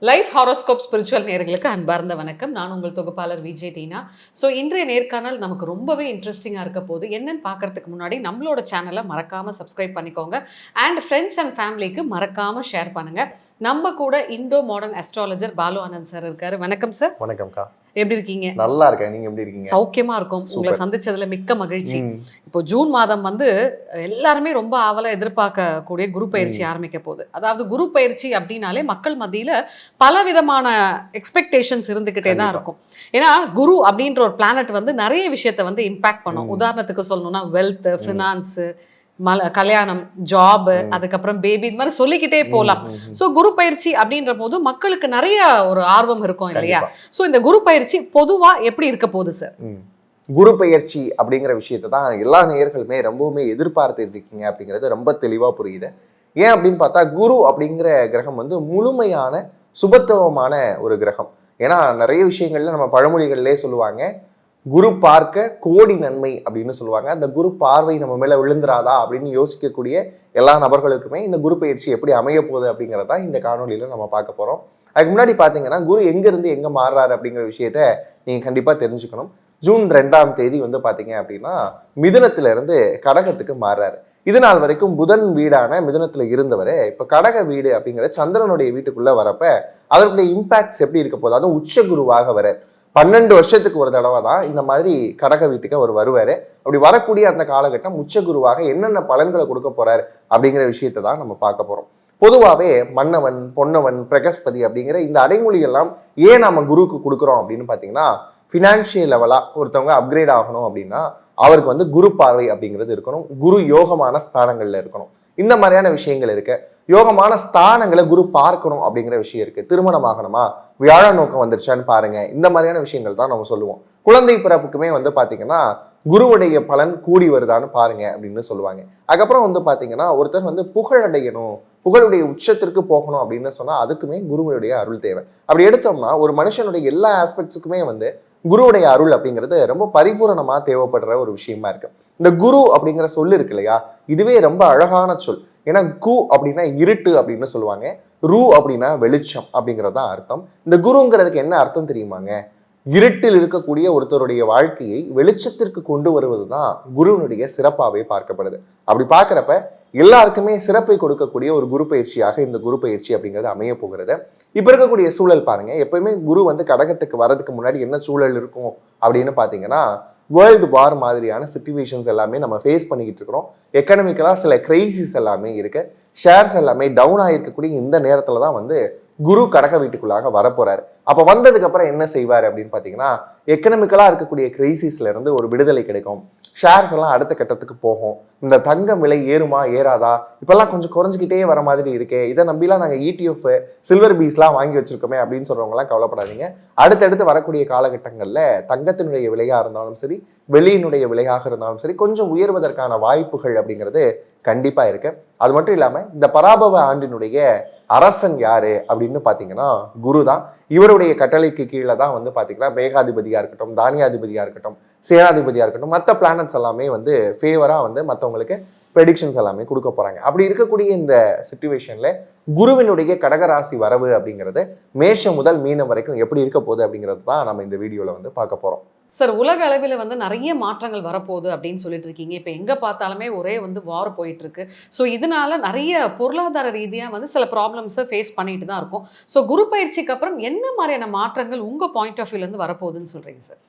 Life horoscope spiritual நேயர்களுக்கு அன்பார்ந்த வணக்கம். நான் உங்கள் தொகுப்பாளர் விஜய் டீனா. ஸோ இன்றைய நேர்காணல் நமக்கு ரொம்பவே இன்ட்ரெஸ்டிங்காக இருக்க போது. என்னன்னு பார்க்கறதுக்கு முன்னாடி நம்மளோட சேனலை மறக்காமல் சப்ஸ்கிரைப் பண்ணிக்கோங்க. அண்ட் ஃப்ரெண்ட்ஸ் அண்ட் ஃபேமிலிக்கு மறக்காமல் ஷேர் பண்ணுங்கள். நம்ம கூட Indo modern astrologer Balu Anand sir இருக்காரு. வணக்கம் சார். வணக்கம்க்கா. எப்படி இருக்கீங்க? நல்லா இருக்கேன். நீங்க எப்படி இருக்கீங்க? சௌக்கியமா இருக்கும். உங்களை சந்திச்சதுல மிக்க மகிழ்ச்சி. இப்போ ஜூன் மாதம் வந்து எல்லாருமே ரொம்ப ஆவலா எதிர்பார்க்கக்கூடிய குரு பயிற்சி ஆரம்பிக்க போகுது. அதாவது குரு பயிற்சி அப்படின்னாலே மக்கள் மத்தியில பல விதமான எக்ஸ்பெக்டேஷன்ஸ் இருந்துகிட்டே தான் இருக்கும். ஏன்னா குரு அப்படின்ற ஒரு பிளானட் வந்து நிறைய விஷயத்த வந்து இம்பாக்ட் பண்ணும். உதாரணத்துக்கு சொல்லணும்னா வெல்த், ஃபினான்ஸ், கல்யாணம், ஜாப், அதுக்கப்புறம் பேபி, இது மாதிரி சொல்லிக்கிட்டே போகலாம். ஸோ குரு பயிற்சி அப்படின்ற போது மக்களுக்கு நிறைய ஒரு ஆர்வம் இருக்கும் இல்லையா? ஸோ இந்த குரு பயிற்சி பொதுவா எப்படி இருக்க போகுது சார்? குரு பயிற்சி அப்படிங்கிற விஷயத்தை தான் எல்லா நேயர்களுமே ரொம்பவுமே எதிர்பார்த்து இருக்கீங்க அப்படிங்கிறது ரொம்ப தெளிவா புரியுது. ஏன் அப்படின்னு பார்த்தா குரு அப்படிங்கிற கிரகம் வந்து முழுமையான சுபத்துவமான ஒரு கிரகம். ஏன்னா நிறைய விஷயங்கள்ல நம்ம பழமொழிகள்லேயே சொல்லுவாங்க, குரு பார்க்க கோடி நன்மை அப்படின்னு சொல்லுவாங்க. அந்த குரு பார்வை நம்ம மேல விழுந்துராதா அப்படின்னு யோசிக்கக்கூடிய எல்லா நபர்களுக்குமே இந்த குரு பயிற்சி எப்படி அமைய போகுது அப்படிங்கிறதா இந்த காணொலியில நம்ம பார்க்க போறோம். அதுக்கு முன்னாடி பாத்தீங்கன்னா குரு எங்க இருந்து எங்க மாறுறாரு அப்படிங்கிற விஷயத்த நீங்க கண்டிப்பா தெரிஞ்சுக்கணும். ஜூன் 2ஆம் தேதி வந்து பாத்தீங்க அப்படின்னா மிதுனத்துல இருந்து கடகத்துக்கு மாறுறாரு. இது நாள் வரைக்கும் புதன் வீடான மிதுனத்துல இருந்தவரை இப்ப கடக வீடு அப்படிங்கிற சந்திரனுடைய வீட்டுக்குள்ள வரப்ப அதனுடைய இம்பாக்ட்ஸ் எப்படி இருக்க போகுது, அதுவும் உச்ச குருவாக வர 12 வருஷத்துக்கு ஒரு தடவை தான் இந்த மாதிரி கடக வீட்டுக்கு அவர் வருவாரு. அப்படி வரக்கூடிய அந்த காலகட்டம் உச்ச குருவாக என்னென்ன பலன்களை கொடுக்க போறாரு அப்படிங்கிற விஷயத்தை தான் நம்ம பார்க்க போறோம். பொதுவாகவே மன்னவன், பொன்னவன், பிரகஸ்பதி அப்படிங்கிற இந்த அடைமொழி எல்லாம் ஏன் நம்ம குருவுக்கு கொடுக்குறோம் அப்படின்னு பார்த்தீங்கன்னா, ஃபினான்ஷியல் லெவலா ஒருத்தவங்க அப்கிரேட் ஆகணும் அப்படின்னா அவருக்கு வந்து குரு பார்வை அப்படிங்கிறது இருக்கணும், குரு யோகமான ஸ்தானங்கள்ல இருக்கணும். இந்த மாதிரியான விஷயங்கள் இருக்கு. யோகமான ஸ்தானங்களை குரு பார்க்கணும் அப்படிங்கிற விஷயம் இருக்கு. திருமணம் ஆகணுமா, வியாழ நோக்கம் வந்துருச்சான்னு பாருங்க. இந்த மாதிரியான விஷயங்கள் தான் நம்ம சொல்லுவோம். குழந்தை பிறப்புக்குமே வந்து பாத்தீங்கன்னா குருவுடைய பலன் கூடி வருதான்னு பாருங்க அப்படின்னு சொல்லுவாங்க. அதுக்கப்புறம் வந்து பாத்தீங்கன்னா ஒருத்தர் வந்து புகழடையணும், புகழுடைய உச்சத்திற்கு போகணும் அப்படின்னு சொன்னா அதுக்குமே குருவுடைய அருள் தேவை. அப்படி எடுத்தோம்னா ஒரு மனுஷனுடைய எல்லா ஆஸ்பெக்ட்ஸுக்குமே வந்து குருவுடைய அருள் அப்படிங்கிறது ரொம்ப பரிபூரணமா தேவைப்படுற ஒரு விஷயமா இருக்கு. இந்த குரு அப்படிங்கிற சொல் இருக்கு இல்லையா, இதுவே ரொம்ப அழகான சொல். ஏன்னா கு அப்படின்னா இருட்டு அப்படின்னு சொல்லுவாங்க, ரு அப்படின்னா வெளிச்சம் அப்படிங்கிறது தான் அர்த்தம். இந்த குருங்கிறதுக்கு என்ன அர்த்தம் தெரியுமாங்க? இருட்டில் இருக்கக்கூடிய ஒருத்தருடைய வாழ்க்கையை வெளிச்சத்திற்கு கொண்டு வருவது தான் குருவினுடைய சிறப்பாகவே பார்க்கப்படுது. அப்படி பார்க்குறப்ப எல்லாருக்குமே சிறப்பை கொடுக்கக்கூடிய ஒரு குரு பயிற்சியாக இந்த குரு பயிற்சி அப்படிங்கிறது அமைய போகிறது. இப்போ இருக்கக்கூடிய சூழல் பாருங்க, எப்பயுமே குரு வந்து கடகத்துக்கு வர்றதுக்கு முன்னாடி என்ன சூழல் இருக்கும் அப்படின்னு பார்த்தீங்கன்னா, வேர்ல்டு வார் மாதிரியான சிச்சுவேஷன்ஸ் எல்லாமே நம்ம ஃபேஸ் பண்ணிக்கிட்டு இருக்கிறோம். எக்கனாமிக்கலாக சில கிரைசிஸ் எல்லாமே இருக்கு. ஷேர்ஸ் எல்லாமே டவுன் ஆகிருக்கக்கூடிய இந்த நேரத்தில் தான் வந்து குரு கடக வீட்டுக்குள்ளாக வரப்போறாரு. அப்ப வந்ததுக்கு அப்புறம் என்ன செய்வாரு அப்படின்னு பாத்தீங்கன்னா, எக்கனாமிக்கலா இருக்கக்கூடிய கிரைசிஸ்ல இருந்து ஒரு விடுதலை கிடைக்கும். ஷேர்ஸ் எல்லாம் அடுத்த கட்டத்துக்கு போகும். இந்த தங்கம் விலை ஏறுமா ஏறாதா, இப்பெல்லாம் கொஞ்சம் குறைஞ்சிக்கிட்டே வர மாதிரி இருக்கே, இதை நம்பிலாம் நாங்கள் ETF சில்வர் பீஸ்லாம் வாங்கி வச்சிருக்கோமே அப்படின்னு சொல்றவங்க எல்லாம் கவலைப்படாதீங்க. அடுத்தடுத்து வரக்கூடிய காலகட்டங்கள்ல தங்கத்தினுடைய விலையா இருந்தாலும் சரி, வெளியினுடைய விலையாக இருந்தாலும் சரி, கொஞ்சம் உயர்வதற்கான வாய்ப்புகள் அப்படிங்கிறது கண்டிப்பா இருக்கு. அது மட்டும் இல்லாம இந்த பராபவ ஆண்டினுடைய அரசன் யாரு அப்படின்னு பாத்தீங்கன்னா குரு தான். இவருடைய கட்டளைக்கு கீழே தான் வந்து பாத்தீங்கன்னா மேகாதிபதியா இருக்கட்டும், தானியாதிபதியா இருக்கட்டும், சேனாதிபதியா இருக்கட்டும், மற்ற பிளானட்ஸ் எல்லாமே வந்து ஃபேவரா வந்து மற்றவங்களுக்கு ப்ரெடிக்ஷன்ஸ் எல்லாமே கொடுக்க போறாங்க. அப்படி இருக்கக்கூடிய இந்த சிச்சுவேஷன்ல குருவினுடைய கடகராசி வரவு அப்படிங்கிறது மேஷம் முதல் மீனம் வரைக்கும் எப்படி இருக்க போகுது அப்படிங்கிறது தான் நம்ம இந்த வீடியோல வந்து பார்க்க போறோம். சார், உலக அளவில் வந்து நிறைய மாற்றங்கள் வரப்போகுது அப்படின்னு சொல்லிட்டு இருக்கீங்க. இப்போ எங்கே பார்த்தாலுமே ஒரே வந்து வார் போயிட்டு இருக்கு. ஸோ இதனால நிறைய பொருளாதார ரீதியாக வந்து சில ப்ராப்ளம்ஸை ஃபேஸ் பண்ணிட்டு தான் இருக்கும். ஸோ குரு பயிற்சிக்கு அப்புறம் என்ன மாதிரியான மாற்றங்கள் உங்கள் பாயிண்ட் ஆஃப் வியூலேருந்து வரப்போகுதுன்னு சொல்கிறீங்க சார்?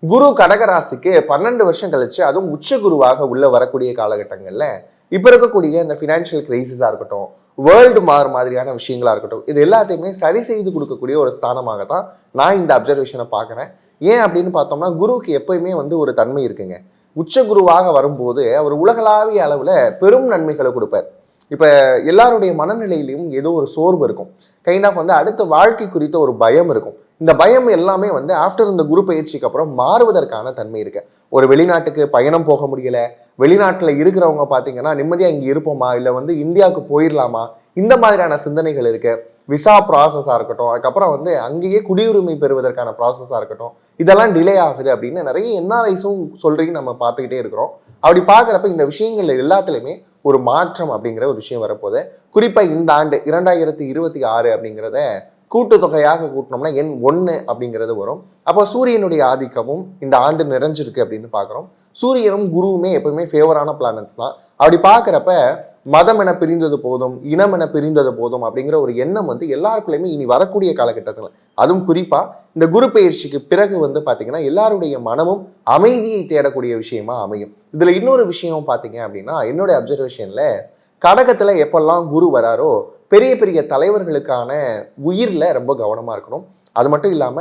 குரு கடகராசிக்கு 12 வருஷம் கழிச்சு, அதுவும் உச்ச குருவாக உள்ள வரக்கூடிய காலகட்டங்கள்ல இப்ப இருக்கக்கூடிய இந்த ஃபினான்ஷியல் கிரைசிஸா இருக்கட்டும், வேர்ல்டு மாதிரியான விஷயங்களா இருக்கட்டும், இது எல்லாத்தையுமே சரி செய்து கொடுக்கக்கூடிய ஒரு ஸ்தானமாக தான் நான் இந்த அப்சர்வேஷனை பார்க்குறேன். ஏன் அப்படின்னு பார்த்தோம்னா குருவுக்கு எப்பயுமே வந்து ஒரு தன்மை இருக்குங்க. உச்ச குருவாக வரும்போது அவர் உலகளாவிய அளவுல பெரும் நன்மைகளை கொடுப்பார். இப்ப எல்லாருடைய மனநிலையிலையும் ஏதோ ஒரு சோர்வு இருக்கும், கைண்ட் ஆஃப் வந்து அடுத்த வாழ்க்கை குறித்த ஒரு பயம் இருக்கும். இந்த பயம் எல்லாமே வந்து ஆஃப்டர் இந்த குரு பயிற்சிக்கு அப்புறம் மாறுவதற்கான தன்மை இருக்கு. ஒரு வெளிநாட்டுக்கு பயணம் போக முடியல, வெளிநாட்டுல இருக்கிறவங்க பாத்தீங்கன்னா நிம்மதியா இங்க இருப்போமா, இல்ல வந்து இந்தியாவுக்கு போயிடலாமா, இந்த மாதிரியான சிந்தனைகள் இருக்கு. விசா ப்ராசஸா இருக்கட்டும், அதுக்கப்புறம் வந்து அங்கேயே குடியுரிமை பெறுவதற்கான ப்ராசஸா இருக்கட்டும், இதெல்லாம் டிலே ஆகுது அப்படின்னு நிறைய NRIஸும் சொல்றீங்க நம்ம பார்த்துக்கிட்டே இருக்கிறோம். அப்படி பார்க்குறப்ப இந்த விஷயங்கள்ல எல்லாத்துலேயுமே ஒரு மாற்றம் அப்படிங்கிற ஒரு விஷயம் வரப்போகுது. குறிப்பாக இந்த ஆண்டு 2026 அப்படிங்கிறத கூட்டுத்தொகையாக கூட்டினோம்னா எண் 1 அப்படிங்கிறது வரும். அப்போ சூரியனுடைய ஆதிக்கமும் இந்த ஆண்டு நிறைஞ்சிருக்கு அப்படின்னு பார்க்குறோம். சூரியனும் குருவுமே எப்பவுமே ஃபேவரான பிளானட்ஸ் தான். அப்படி பார்க்குறப்ப மதம் என பிரிந்தது போதும், இனம் என பிரிந்தது போதும் அப்படிங்கிற ஒரு எண்ணம் வந்து எல்லாருக்குள்ளயுமே இனி வரக்கூடிய காலகட்டத்தில், அதுவும் குறிப்பா இந்த குரு பெயர்ச்சிக்கு பிறகு வந்து பாத்தீங்கன்னா எல்லாருடைய மனமும் அமைதியை தேடக்கூடிய விஷயமா அமையும். இதுல இன்னொரு விஷயம் பாத்தீங்க அப்படின்னா, என்னுடைய அப்சர்வேஷன்ல கடகத்துல எப்பெல்லாம் குரு வராரோ பெரிய பெரிய தலைவர்களுக்கான உயிர்ல ரொம்ப கவனமா இருக்கணும். அது மட்டும் இல்லாம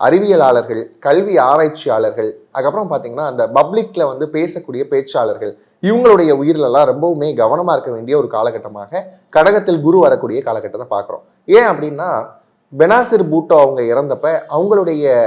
அறிவியலாளர்கள், கல்வி ஆராய்ச்சியாளர்கள், அதுக்கப்புறம் பார்த்தீங்கன்னா அந்த பப்ளிக்ல வந்து பேசக்கூடிய பேச்சாளர்கள், இவங்களுடைய உயிரிலெல்லாம் ரொம்பவுமே கவனமா இருக்க வேண்டிய ஒரு காலகட்டமாக கடகத்தில் குரு வரக்கூடிய காலகட்டத்தை பார்க்குறோம். ஏன் அப்படின்னா, பெனாசிர் பூட்டோ அவங்க இறந்தப்ப அவங்களுடைய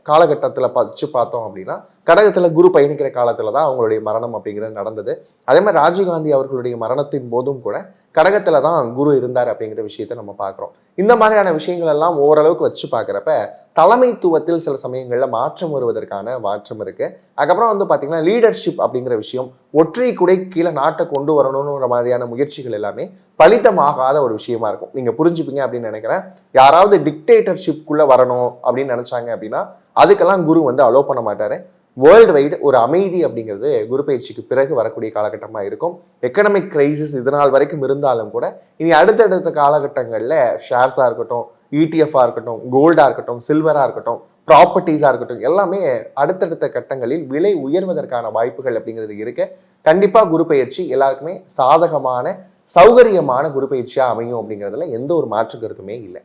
காலகட்டத்தில் வச்சு பார்த்தோம் அப்படின்னா, கடகத்தில் குரு பயணிக்கிற காலத்தில் தான் அவங்களுடைய மரணம் அப்படிங்கிறது நடந்தது. அதே மாதிரி ராஜீவ்காந்தி அவர்களுடைய மரணத்தின் போதும் கூட கடகத்தில் தான் குரு இருந்தார் அப்படிங்கிற விஷயத்தை நம்ம பார்க்குறோம். இந்த மாதிரியான விஷயங்கள் எல்லாம் ஓரளவுக்கு வச்சு பார்க்குறப்ப தலைமைத்துவத்தில் சில சமயங்களில் மாற்றம் வருவதற்கான மாற்றம் இருக்குது. அதுக்கப்புறம் வந்து பார்த்திங்கன்னா லீடர்ஷிப் அப்படிங்கிற விஷயம், ஒற்றை குடை கீழே நாட்டை கொண்டு வரணுன்ற மாதிரியான முயற்சிகள் எல்லாமே பலித்தமாகாத ஒரு விஷயமா இருக்கும். நீங்கள் புரிஞ்சுப்பீங்க அப்படின்னு நினைக்கிறேன். யாராவது டிக்டேட்டர்ஷிப்குள்ளே வரணும் அப்படின்னு நினச்சாங்க அப்படின்னா அதுக்கெல்லாம் குரு வந்து அலோ பண்ண மாட்டார். வேர்ல்டு வைடு ஒரு அமைதி அப்படிங்கிறது குரு பயிற்சிக்கு பிறகு வரக்கூடிய காலகட்டமாக இருக்கும். எக்கனாமிக் கிரைசிஸ் இதனால் வரைக்கும் இருந்தாலும் கூட இனி அடுத்தடுத்த காலகட்டங்களில் ஷேர்ஸாக இருக்கட்டும், இடிஎஃபாக இருக்கட்டும், கோல்டாக இருக்கட்டும், சில்வராக இருக்கட்டும், ப்ராப்பர்ட்டிஸாக இருக்கட்டும், எல்லாமே அடுத்தடுத்த கட்டங்களில் விலை உயர்வதற்கான வாய்ப்புகள் அப்படிங்கிறது இருக்கு. கண்டிப்பாக குரு பயிற்சி எல்லாருக்குமே சாதகமான சௌகரியமான குரு பயிற்சியாக அமையும் அப்படிங்கிறதுல எந்த ஒரு மாற்று கருத்துமே இல்லை.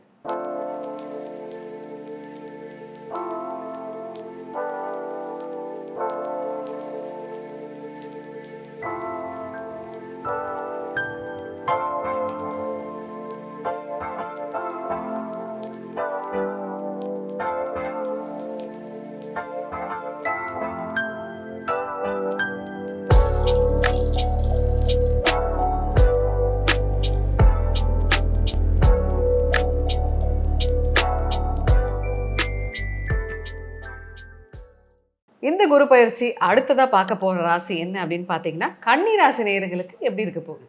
இந்த குரு பயிற்சி அடுத்ததா பார்க்க போற ராசி என்ன அப்படின்னு பாத்தீங்கன்னா, கன்னி ராசி நேயர்களுக்கு எப்படி இருக்க போகுது?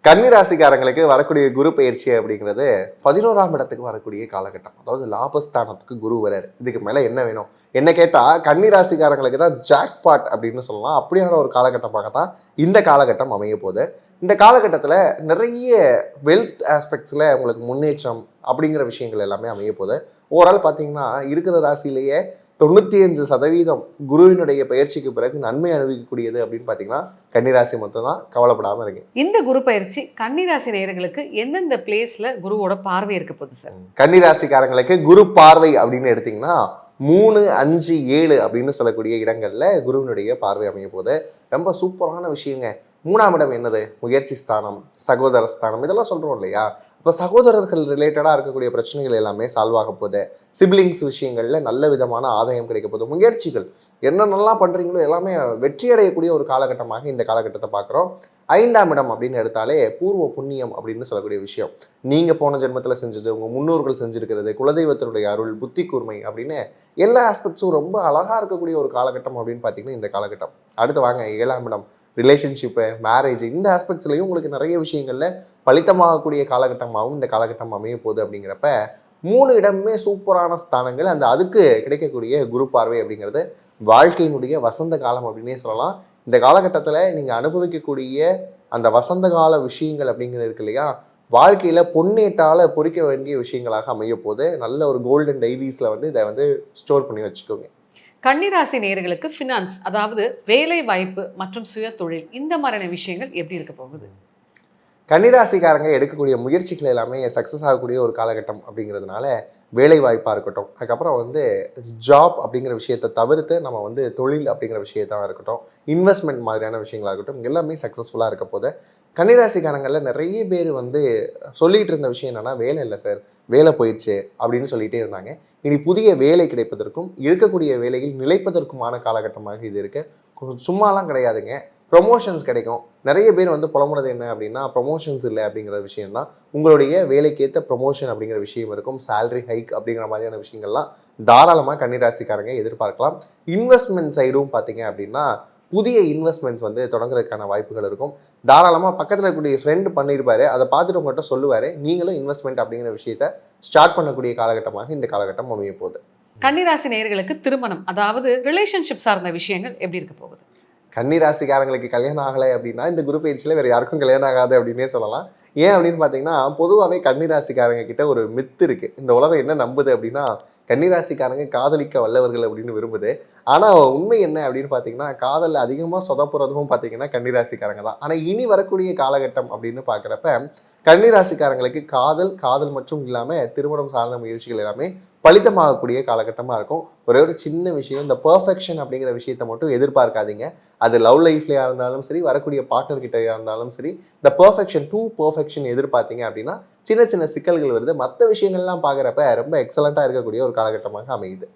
கன்னி ராசிக்காரங்களுக்கு வரக்கூடிய குரு பயிற்சி அப்படிங்கிறது 11ஆம் இடத்துக்கு வரக்கூடிய காலகட்டம். அதாவது லாபஸ்தானத்துக்கு குரு வராரு. இதுக்கு மேல என்ன வேணும்? என்ன கேட்டா கன்னி ராசிக்காரங்களுக்கு தான் ஜாக்பாட் அப்படின்னு சொல்லலாம். அப்படியான ஒரு காலகட்டமாக தான் இந்த காலகட்டம் அமைய போகுது. இந்த காலகட்டத்தில் நிறைய வெல்த் ஆஸ்பெக்ட்ஸில் உங்களுக்கு முன்னேற்றம் அப்படிங்கிற விஷயங்கள் எல்லாமே அமைய போகுது. ஓவரால் பார்த்தீங்கன்னா இருக்கிற ராசியிலேயே 95% குருவினுடைய பயிற்சிக்கு பிறகு நன்மை அனுபவிக்கக்கூடியது அப்படின்னு பார்த்தீங்கன்னா கன்னிராசி மட்டும் தான். கவலைப்படாமல் இருக்கு. இந்த குரு பயிற்சி கன்னிராசி நேயர்களுக்கு எந்தெந்த பிளேஸ்ல குருவோட பார்வை இருக்க போகுது சார்? கன்னிராசிக்காரங்களுக்கு குரு பார்வை அப்படின்னு எடுத்தீங்கன்னா 3, 5, 7 அப்படின்னு சொல்லக்கூடிய இடங்கள்ல குருவினுடைய பார்வை அமைய போது ரொம்ப சூப்பரான விஷயங்க. 3ஆம் இடம் என்னது? முயற்சி ஸ்தானம், சகோதர ஸ்தானம், இதெல்லாம் சொல்றோம் இல்லையா? இப்போ சகோதரர்கள் ரிலேட்டடாக இருக்கக்கூடிய பிரச்சனைகள் எல்லாமே சால்வ் ஆக போகுது. சிப்ளிங்ஸ் விஷயங்களில் நல்ல விதமான ஆதாயம் கிடைக்க போகுது. முயற்சிகள் என்னென்னலாம் பண்ணுறீங்களோ எல்லாமே வெற்றி அடையக்கூடிய ஒரு காலகட்டமாக இந்த காலகட்டத்தை பார்க்குறோம். 5ஆம் இடம் அப்படின்னு எடுத்தாலே பூர்வ புண்ணியம் அப்படின்னு சொல்லக்கூடிய விஷயம். நீங்கள் போன ஜென்மத்தில் செஞ்சது, உங்கள் முன்னோர்கள் செஞ்சுருக்கிறது, குலதெய்வத்தினுடைய அருள், புத்தி கூர்மை அப்படின்னு எல்லா ஆஸ்பெக்ட்ஸும் ரொம்ப அழகாக இருக்கக்கூடிய ஒரு காலகட்டம் அப்படின்னு பார்த்தீங்கன்னா இந்த காலகட்டம். அடுத்து வாங்க 7ஆம் இடம், ரிலேஷன்ஷிப்பு, மேரேஜ், இந்த ஆஸ்பெக்ட்ஸ்லையும் உங்களுக்கு நிறைய விஷயங்களில் பலித்தமாகக்கூடிய காலகட்டமாகவும் இந்த காலகட்டம் அமைய போகுது. அப்படிங்கிறப்ப 3 இடமுமே சூப்பரான ஸ்தானங்கள். அந்த அதுக்கு கிடைக்கக்கூடிய குரு பார்வை அப்படிங்கிறது வாழ்க்கையினுடைய வசந்த காலம் அப்படின்னே சொல்லலாம். இந்த காலகட்டத்தில் நீங்கள் அனுபவிக்கக்கூடிய அந்த வசந்த கால விஷயங்கள் அப்படிங்கிறது இருக்கு இல்லையா, வாழ்க்கையில் பொன்னேட்டால் பொறிக்க வேண்டிய விஷயங்களாக அமைய போது நல்ல ஒரு கோல்டன் டைரிஸில் வந்து இதை வந்து ஸ்டோர் பண்ணி வச்சுக்கோங்க. கன்னிராசி நேயர்களுக்கு ஃபினான்ஸ், அதாவது வேலை வாய்ப்பு மற்றும் சுய தொழில், இந்த மாதிரியான விஷயங்கள் எப்படி இருக்க போகுது? கன்னிராசிக்காரங்க எடுக்கக்கூடிய முயற்சிகள் எல்லாமே சக்ஸஸ் ஆகக்கூடிய ஒரு காலகட்டம் அப்படிங்கிறதுனால வேலை வாய்ப்பாக இருக்கட்டும், அதுக்கப்புறம் வந்து ஜாப் அப்படிங்கிற விஷயத்தை தவிர்த்து நம்ம வந்து தொழில் அப்படிங்கிற விஷயத்தான் இருக்கட்டும், இன்வெஸ்ட்மெண்ட் மாதிரியான விஷயங்களாக இருக்கட்டும், எல்லாமே சக்ஸஸ்ஃபுல்லாக இருக்க போது. கன்னிராசிக்காரங்களில் நிறைய பேர் வந்து சொல்லிகிட்டு இருந்த விஷயம் என்னென்னா, வேலை இல்லை சார், வேலை போயிடுச்சு அப்படின்னு சொல்லிகிட்டே இருந்தாங்க. இனி புதிய வேலை கிடைப்பதற்கும் இருக்கக்கூடிய வேலையில் நிலைப்பதற்குமான காலகட்டமாக இது இருக்குது. சும்மாலாம் கிடையாதுங்க, ப்ரொமோஷன்ஸ் கிடைக்கும். நிறைய பேர் வந்து புலம்புறது என்ன அப்படின்னா, ப்ரொமோஷன்ஸ் இல்லை அப்படிங்கிற விஷயம்தான். உங்களுடைய வேலைக்கேற்ற ப்ரொமோஷன் அப்படிங்கிற விஷயம் இருக்கும், சேலரி ஹைக் அப்படிங்கிற மாதிரியான விஷயங்கள்லாம் தாராளமாக கன்னிராசிக்காரங்க எதிர்பார்க்கலாம். இன்வெஸ்ட்மெண்ட் சைடும் பார்த்தீங்க அப்படின்னா புதிய இன்வெஸ்ட்மெண்ட்ஸ் வந்து தொடங்குறதுக்கான வாய்ப்புகள் இருக்கும். தாராளமாக பக்கத்தில் இருக்கக்கூடிய ஃப்ரெண்ட் பண்ணியிருப்பாரு, அதை பார்த்துட்டு உங்கள்கிட்ட சொல்லுவார், நீங்களும் இன்வெஸ்ட்மெண்ட் அப்படிங்கிற விஷயத்த ஸ்டார்ட் பண்ணக்கூடிய காலகட்டமாக இந்த காலகட்டம் அமைய போகுது. கன்னிராசி நேயர்களுக்கு திருமணம், அதாவது ரிலேஷன்ஷிப் சார்ந்த விஷயங்கள் எப்படி இருக்க போகுது? கன்னிராசிக்காரங்களுக்கு கல்யாணம் ஆகலை அப்படின்னா இந்த குரு பயிற்சியில் வேறு யாருக்கும் கல்யாணம் ஆகாது அப்படின்னே சொல்லலாம். ஏன் அப்படின்னு பார்த்தீங்கன்னா, பொதுவாகவே கன்னிராசிக்காரங்க கிட்ட ஒரு மித்து இருக்குது. இந்த உலகம் என்ன நம்புது அப்படின்னா, கன்னிராசிக்காரங்க காதலிக்க வல்லவர்கள் அப்படின்னு விரும்புது. ஆனால் உண்மை என்ன அப்படின்னு பார்த்தீங்கன்னா, காதலில் அதிகமாக சொதப்புறதும் பார்த்தீங்கன்னா கன்னிராசிக்காரங்க தான். ஆனால் இனி வரக்கூடிய காலகட்டம் அப்படின்னு பார்க்குறப்ப கன்னிராசிக்காரங்களுக்கு காதல் மற்றும் இல்லாமல் திருமணம் சார்ந்த முயற்சிகள் எல்லாமே பலிதமாகக்கூடிய காலகட்டமாக இருக்கும். ஒரே ஒரு சின்ன விஷயம், இந்த பெர்ஃபெக்ஷன் அப்படிங்கிற விஷயத்தை மட்டும் எதிர்பார்க்காதீங்க. அது லவ் லைஃப்லையாக இருந்தாலும் சரி, வரக்கூடிய பார்ட்னர் கிட்டயா இருந்தாலும் சரி, இந்த பெர்ஃபெக்ஷன் எதிர்பார்த்தீங்க அப்படின்னா சின்ன சின்ன சிக்கல்கள் வருது. மற்ற விஷயங்கள்லாம் பார்க்குறப்ப ரொம்ப எக்ஸலண்ட்டாக இருக்கக்கூடிய ஒரு காலகட்டமாக அமையுது.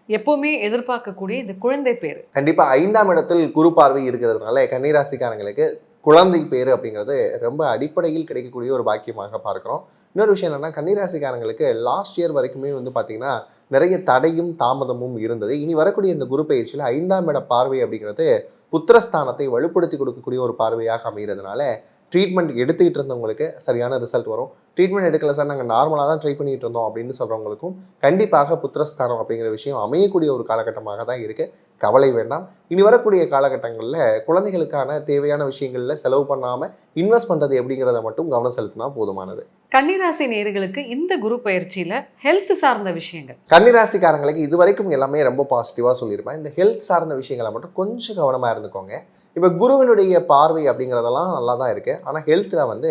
எப்பவுமே எதிர்பார்க்கக்கூடிய இந்த குழந்தை பேர் கண்டிப்பாக 5ஆம் இடத்தில் குரு பார்வை இருக்கிறதுனால கன்னிராசிக்காரங்களுக்கு குழந்தை பேர் அப்படிங்கிறது ரொம்ப அடிப்படையில் கிடைக்கக்கூடிய ஒரு பாக்கியமாக பார்க்குறோம். இன்னொரு விஷயம் என்னென்னா, கன்னிராசிக்காரங்களுக்கு லாஸ்ட் இயர் வரைக்குமே வந்து பார்த்திங்கன்னா நிறைய தடையும் தாமதமும் இருந்தது. இனி வரக்கூடிய இந்த குரு பயிற்சியில் 5ஆம் இட பார்வை அப்படிங்கிறது புத்திரஸ்தானத்தை வலுப்படுத்தி கொடுக்கக்கூடிய ஒரு பார்வையாக அமைகிறதுனால ட்ரீட்மெண்ட் எடுத்துக்கிட்டு இருந்தவங்களுக்கு சரியான ரிசல்ட் வரும். ட்ரீட்மெண்ட் எடுக்கல சார், நாங்கள் நார்மலாக தான் ட்ரை பண்ணிகிட்டு இருந்தோம் அப்படின்னு சொல்கிறவங்களுக்கும் கண்டிப்பாக புத்திரஸ்தானம் அப்படிங்கிற விஷயம் அமையக்கூடிய ஒரு காலகட்டமாக தான் இருக்குது. கவலை வேண்டாம். இனி வரக்கூடிய காலகட்டங்களில் குழந்தைகளுக்கான தேவையான விஷயங்களில் செலவு பண்ணாமல் இன்வெஸ்ட் பண்ணுறது எப்படிங்கிறத மட்டும் கவனம் செலுத்தினா போதுமானது. கன்னிராசி நேயர்களுக்கு இந்த குரு பயிற்சியில் ஹெல்த் சார்ந்த விஷயங்கள், கன்னிராசிக்காரங்களுக்கு இது வரைக்கும் எல்லாமே ரொம்ப பாசிட்டிவாக சொல்லியிருப்பேன். இந்த ஹெல்த் சார்ந்த விஷயங்களை மட்டும் கொஞ்சம் கவனமாக இருந்துக்கோங்க. இப்போ குருவினுடைய பார்வை அப்படிங்கிறதெல்லாம் நல்லா தான் இருக்குது. ஆனால் ஹெல்த்தில் வந்து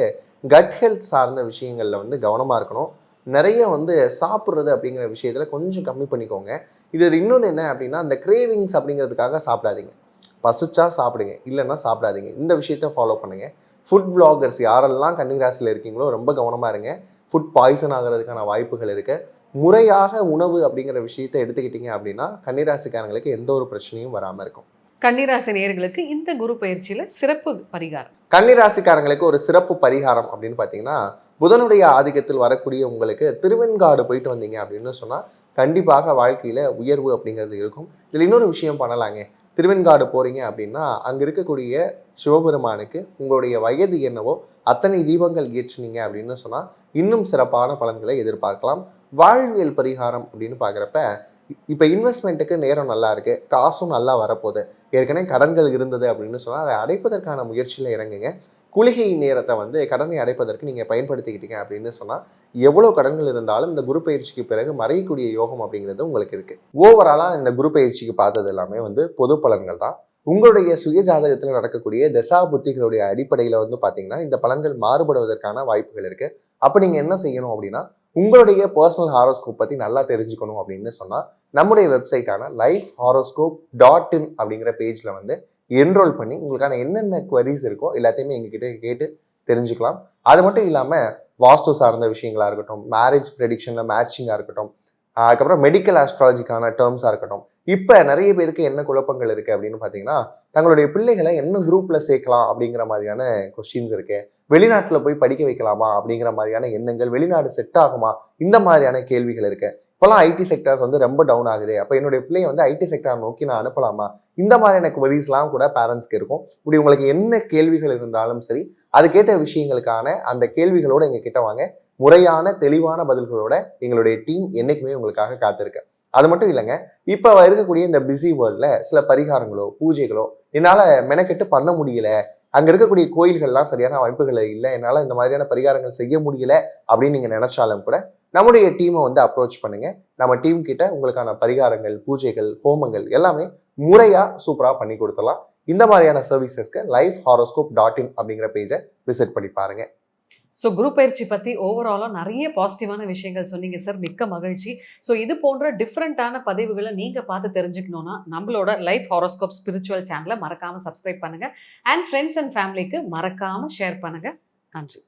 கட் ஹெல்த் சார்ந்த விஷயங்களில் வந்து கவனமாக இருக்கணும். நிறைய வந்து சாப்பிட்றது அப்படிங்கிற விஷயத்தில் கொஞ்சம் கம்மி பண்ணிக்கோங்க. இது இன்னொன்று என்ன அப்படின்னா, இந்த கிரேவிங்ஸ் அப்படிங்கிறதுக்காக சாப்பிடாதீங்க. பசிச்சா சாப்பிடுங்க, இல்லைன்னா சாப்பிடாதீங்க. இந்த விஷயத்த ஃபாலோ பண்ணுங்கள். ஃபுட் விளாகர்ஸ் யாரெல்லாம் கன்னிராசியில் இருக்கீங்களோ ரொம்ப கவனமாக இருங்க. ஃபுட் பாய்சன் ஆகிறதுக்கான வாய்ப்புகள் இருக்குது. முறையாக உணவு அப்படிங்கிற விஷயத்தை எடுத்துக்கிட்டீங்க அப்படின்னா கன்னிராசிக்காரங்களுக்கு எந்த ஒரு பிரச்சனையும் வராமல் இருக்கும். கன்னிராசி நேயர்களுக்கு இந்த குரு பயிற்சியில் சிறப்பு பரிகாரம், கன்னிராசிக்காரங்களுக்கு ஒரு சிறப்பு பரிகாரம் அப்படின்னு பார்த்தீங்கன்னா, புதனுடைய ஆதிக்கத்தில் வரக்கூடிய உங்களுக்கு திருவெண்காடு போயிட்டு வந்தீங்க அப்படின்னு சொன்னால் கண்டிப்பாக வாழ்க்கையில் உயர்வு அப்படிங்கிறது இருக்கும். இதில் இன்னொரு விஷயம் பண்ணலாங்க. திருவெண்காடு போகிறீங்க அப்படின்னா அங்கே இருக்கக்கூடிய சிவபெருமானுக்கு உங்களுடைய வயது என்னவோ அத்தனை தீபங்கள் ஏற்றினீங்க அப்படின்னு சொன்னால் இன்னும் சிறப்பான பலன்களை எதிர்பார்க்கலாம். வாழ்வியல் பரிகாரம் அப்படின்னு பார்க்குறப்ப இப்போ இன்வெஸ்ட்மெண்ட்டுக்கு நேரம் நல்லா இருக்குது, காசும் நல்லா வரப்போகுது. ஏற்கனவே கடன்கள் இருந்தது அப்படின்னு சொன்னால் அதை அடைப்பதற்கான முயற்சியில் இறங்குங்க. குளிகை நேரத்தை வந்து கடனை அடைப்பதற்கு நீங்கள் பயன்படுத்திக்கிட்டீங்க அப்படின்னு சொன்னால் எவ்வளோ கடன்கள் இருந்தாலும் இந்த குரு பயிற்சிக்கு பிறகு மறையக்கூடிய யோகம் அப்படிங்கிறது உங்களுக்கு இருக்குது. ஓவராலாக இந்த குரு பயிற்சிக்கு பார்த்தது எல்லாமே வந்து பொது பலன்கள் தான். உங்களுடைய சுய ஜாதகத்தில் நடக்கக்கூடிய தசா புத்திகளுடைய அடிப்படையில் வந்து பார்த்தீங்கன்னா இந்த பலன்கள் மாறுபடுவதற்கான வாய்ப்புகள் இருக்குது. அப்போ நீங்கள் என்ன செய்யணும் அப்படின்னா, உங்களுடைய பர்சனல் ஹாரோஸ்கோப் பற்றி நல்லா தெரிஞ்சுக்கணும் அப்படின்னு சொன்னால் நம்முடைய வெப்சைட்டான lifehoroscope.in அப்படிங்கிற பேஜில் வந்து என்ரோல் பண்ணி உங்களுக்கான என்னென்ன குவரிஸ் இருக்கோ எல்லாத்தையுமே எங்ககிட்ட கேட்டு தெரிஞ்சுக்கலாம். அது மட்டும் இல்லாமல் வாஸ்து சார்ந்த விஷயங்களாக இருக்கட்டும், மேரேஜ் ப்ரெடிக்ஷனில் மேட்சிங்காக இருக்கட்டும், அதுக்கப்புறம் மெடிக்கல் ஆஸ்ட்ராலஜிக்கான டேர்ம்ஸாக இருக்கட்டும். இப்போ நிறைய பேருக்கு என்ன குழப்பங்கள் இருக்குது அப்படின்னு பார்த்தீங்கன்னா, தங்களுடைய பிள்ளைகளை என்ன குரூப்பில் சேர்க்கலாம் அப்படிங்கிற மாதிரியான கொஸ்டின்ஸ் இருக்குது. வெளிநாட்டில் போய் படிக்க வைக்கலாமா அப்படிங்கிற மாதிரியான எண்ணங்கள், வெளிநாடு செட் ஆகுமா, இந்த மாதிரியான கேள்விகள் இருக்குது. இப்போலாம் ஐடி செக்டர்ஸ் வந்து ரொம்ப டவுன் ஆகுது, அப்போ என்னுடைய பிள்ளையை வந்து ஐடி செக்டர் நோக்கி நான் அனுப்பலாமா, இந்த மாதிரியான குவரிஸ்லாம் கூட பேரண்ட்ஸ்க்கு இருக்கும். இப்படி உங்களுக்கு என்ன கேள்விகள் இருந்தாலும் சரி, அதுக்கேற்ற விஷயங்களுக்கான அந்த கேள்விகளோடு எங்ககிட்ட வாங்க. முறையான தெளிவான பதில்களோட எங்களுடைய டீம் என்னைக்குமே உங்களுக்காக காத்திருக்கு. அது மட்டும் இல்லைங்க, இப்போ இருக்கக்கூடிய இந்த பிஸி வேர்ல்டில் சில பரிகாரங்களோ பூஜைகளோ என்னால் மெனக்கெட்டு பண்ண முடியல, அங்கே இருக்கக்கூடிய கோயில்கள்லாம் சரியான வாய்ப்புகள் இல்லை, என்னால் இந்த மாதிரியான பரிகாரங்கள் செய்ய முடியல அப்படின்னு நீங்கள் நினைச்சாலும் கூட நம்முடைய டீமை வந்து அப்ரோச் பண்ணுங்க. நம்ம டீம் கிட்ட உங்களுக்கான பரிகாரங்கள், பூஜைகள், ஹோமங்கள் எல்லாமே முறையாக சூப்பராக பண்ணி கொடுத்துடலாம். இந்த மாதிரியான சர்வீசஸ்க்கு lifehoroscope.in அப்படிங்கிற பேஜை விசிட் பண்ணி பாருங்க. ஸோ குரு பயிற்சி பற்றி ஓவராலாக நிறைய பாசிட்டிவான விஷயங்கள் சொன்னீங்க சார், மிக்க மகிழ்ச்சி. ஸோ இது போன்ற டிஃப்ரெண்ட்டான பதிவுகளை நீங்கள் பார்த்து தெரிஞ்சுக்கணுன்னா நம்மளோட லைஃப் ஹாரோஸ்கோப் ஸ்பிரிச்சுவல் சேனலை மறக்காமல் சப்ஸ்கிரைப் பண்ணுங்கள். அண்ட் ஃப்ரெண்ட்ஸ் அண்ட் ஃபேமிலிக்கு மறக்காமல் ஷேர் பண்ணுங்கள். நன்றி.